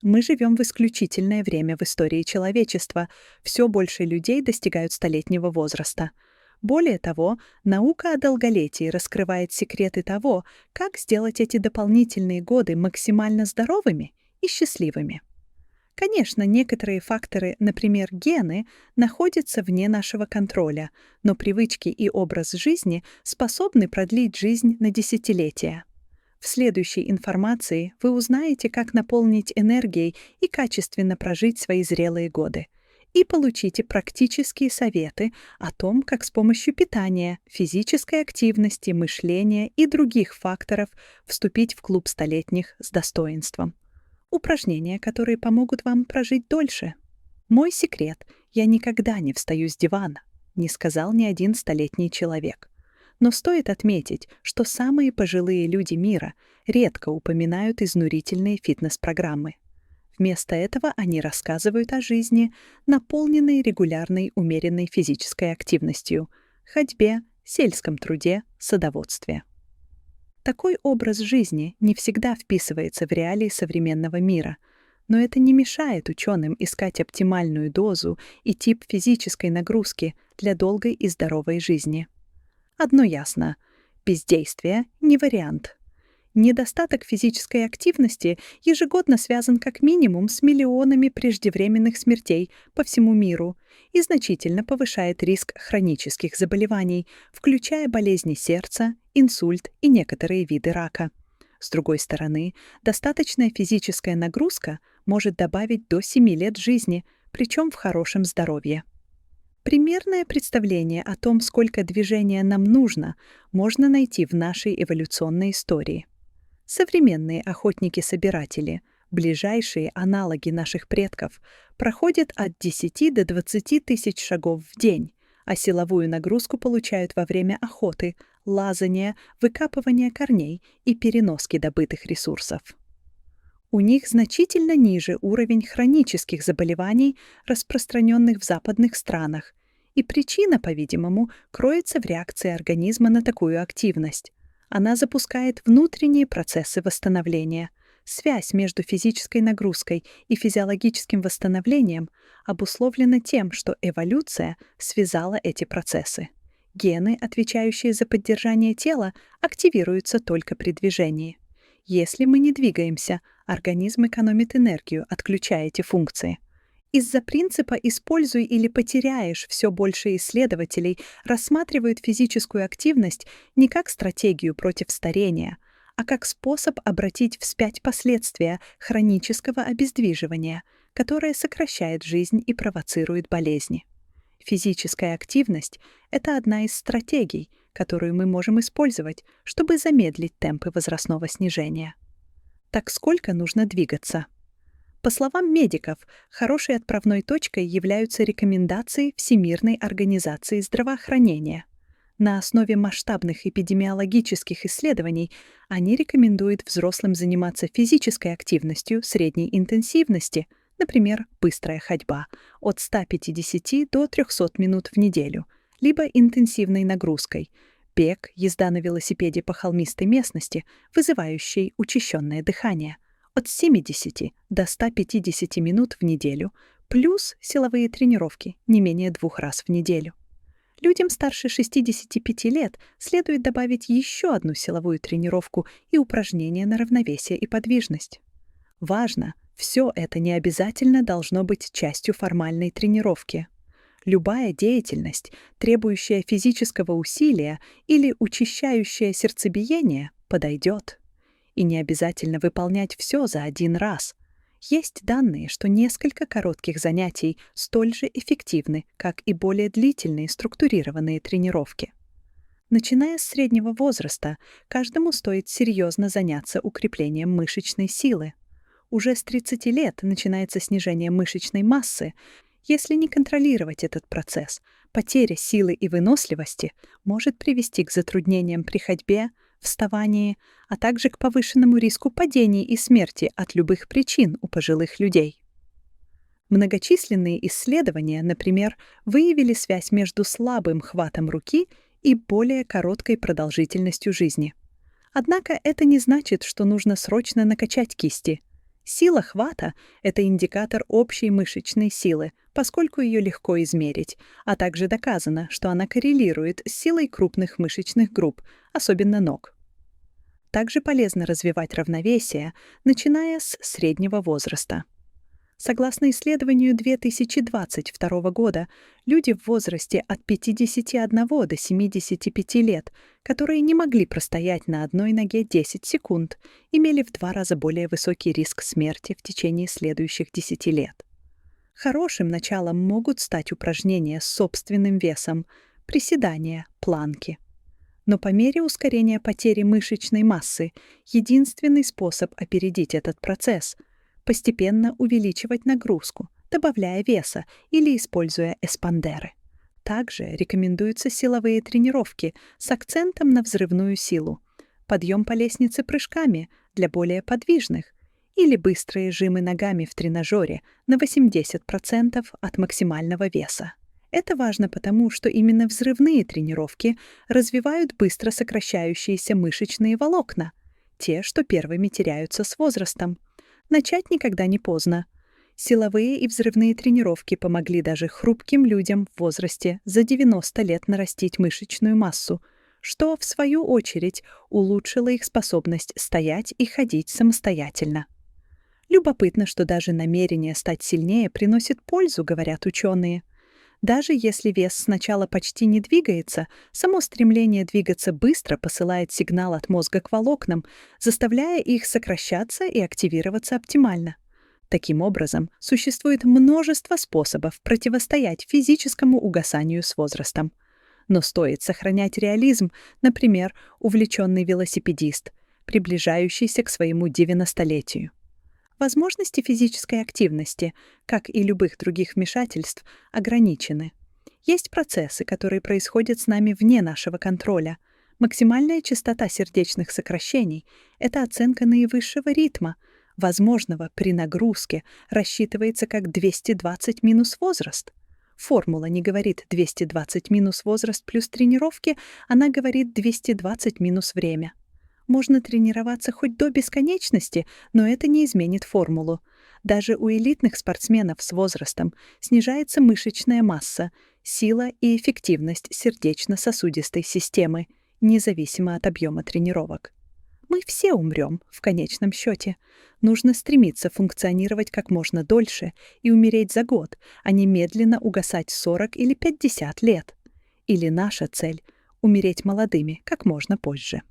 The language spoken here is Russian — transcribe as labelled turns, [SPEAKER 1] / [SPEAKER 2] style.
[SPEAKER 1] Мы живем в исключительное время в истории человечества. Все больше людей достигают столетнего возраста. Более того, наука о долголетии раскрывает секреты того, как сделать эти дополнительные годы максимально здоровыми и счастливыми. Конечно, некоторые факторы, например, гены, находятся вне нашего контроля, но привычки и образ жизни способны продлить жизнь на десятилетия. В следующей информации вы узнаете, как наполнить энергией и качественно прожить свои зрелые годы. И получите практические советы о том, как с помощью питания, физической активности, мышления и других факторов вступить в клуб столетних с достоинством. Упражнения, которые помогут вам прожить дольше. Мой секрет — я никогда не встаю с дивана, не сказал ни один столетний человек. Но стоит отметить, что самые пожилые люди мира редко упоминают изнурительные фитнес-программы. Вместо этого они рассказывают о жизни, наполненной регулярной умеренной физической активностью, ходьбе, сельском труде, садоводстве. Такой образ жизни не всегда вписывается в реалии современного мира, но это не мешает ученым искать оптимальную дозу и тип физической нагрузки для долгой и здоровой жизни. Одно ясно — бездействие не вариант. Недостаток физической активности ежегодно связан как минимум с миллионами преждевременных смертей по всему миру и значительно повышает риск хронических заболеваний, включая болезни сердца, инсульт и некоторые виды рака. С другой стороны, достаточная физическая нагрузка может добавить до 7 лет жизни, причем в хорошем здоровье. Примерное представление о том, сколько движения нам нужно, можно найти в нашей эволюционной истории. Современные охотники-собиратели, ближайшие аналоги наших предков, проходят от 10 до 20 тысяч шагов в день, а силовую нагрузку получают во время охоты, лазания, выкапывания корней и переноски добытых ресурсов. У них значительно ниже уровень хронических заболеваний, распространенных в западных странах, и причина, по-видимому, кроется в реакции организма на такую активность. Она запускает внутренние процессы восстановления. Связь между физической нагрузкой и физиологическим восстановлением обусловлена тем, что эволюция связала эти процессы. Гены, отвечающие за поддержание тела, активируются только при движении. Если мы не двигаемся, организм экономит энергию, отключая эти функции. Из-за принципа «используй или потеряешь» все больше исследователей рассматривают физическую активность не как стратегию против старения, а как способ обратить вспять последствия хронического обездвиживания, которое сокращает жизнь и провоцирует болезни. Физическая активность — это одна из стратегий, которую мы можем использовать, чтобы замедлить темпы возрастного снижения. Так сколько нужно двигаться? По словам медиков, хорошей отправной точкой являются рекомендации Всемирной организации здравоохранения. На основе масштабных эпидемиологических исследований они рекомендуют взрослым заниматься физической активностью средней интенсивности, например, быстрая ходьба, от 150 до 300 минут в неделю, либо интенсивной нагрузкой, бег, езда на велосипеде по холмистой местности, вызывающей учащенное дыхание, от 70 до 150 минут в неделю, плюс силовые тренировки не менее 2 раз в неделю. Людям старше 65 лет следует добавить еще одну силовую тренировку и упражнения на равновесие и подвижность. Важно, все это не обязательно должно быть частью формальной тренировки. Любая деятельность, требующая физического усилия или учащающая сердцебиение, подойдет. И не обязательно выполнять все за один раз. Есть данные, что несколько коротких занятий столь же эффективны, как и более длительные структурированные тренировки. Начиная с среднего возраста, каждому стоит серьезно заняться укреплением мышечной силы. Уже с 30 лет начинается снижение мышечной массы. Если не контролировать этот процесс, потеря силы и выносливости может привести к затруднениям при ходьбе, вставании, а также к повышенному риску падений и смерти от любых причин у пожилых людей. Многочисленные исследования, например, выявили связь между слабым хватом руки и более короткой продолжительностью жизни. Однако это не значит, что нужно срочно накачать кисти. Сила хвата — это индикатор общей мышечной силы, поскольку ее легко измерить, а также доказано, что она коррелирует с силой крупных мышечных групп, особенно ног. Также полезно развивать равновесие, начиная с среднего возраста. Согласно исследованию 2022 года, люди в возрасте от 51 до 75 лет, которые не могли простоять на одной ноге 10 секунд, имели в 2 раза более высокий риск смерти в течение следующих 10 лет. Хорошим началом могут стать упражнения с собственным весом, приседания, планки. Но по мере ускорения потери мышечной массы единственный способ опередить этот процесс — постепенно увеличивать нагрузку, добавляя веса или используя эспандеры. Также рекомендуются силовые тренировки с акцентом на взрывную силу, подъем по лестнице прыжками для более подвижных или быстрые жимы ногами в тренажере на 80% от максимального веса. Это важно потому, что именно взрывные тренировки развивают быстро сокращающиеся мышечные волокна, те, что первыми теряются с возрастом. Начать никогда не поздно. Силовые и взрывные тренировки помогли даже хрупким людям в возрасте за 90 лет нарастить мышечную массу, что, в свою очередь, улучшило их способность стоять и ходить самостоятельно. Любопытно, что даже намерение стать сильнее приносит пользу, говорят ученые. Даже если вес сначала почти не двигается, само стремление двигаться быстро посылает сигнал от мозга к волокнам, заставляя их сокращаться и активироваться оптимально. Таким образом, существует множество способов противостоять физическому угасанию с возрастом. Но стоит сохранять реализм, например, увлеченный велосипедист, приближающийся к своему 90-летию. Возможности физической активности, как и любых других вмешательств, ограничены. Есть процессы, которые происходят с нами вне нашего контроля. Максимальная частота сердечных сокращений — это оценка наивысшего ритма, возможного при нагрузке, рассчитывается как 220 минус возраст. Формула не говорит 220 минус возраст плюс тренировки, она говорит 220 минус время. Можно тренироваться хоть до бесконечности, но это не изменит формулу. Даже у элитных спортсменов с возрастом снижается мышечная масса, сила и эффективность сердечно-сосудистой системы, независимо от объема тренировок. Мы все умрем, в конечном счете. Нужно стремиться функционировать как можно дольше и умереть за год, а не медленно угасать 40 или 50 лет. Или наша цель — умереть молодыми как можно позже.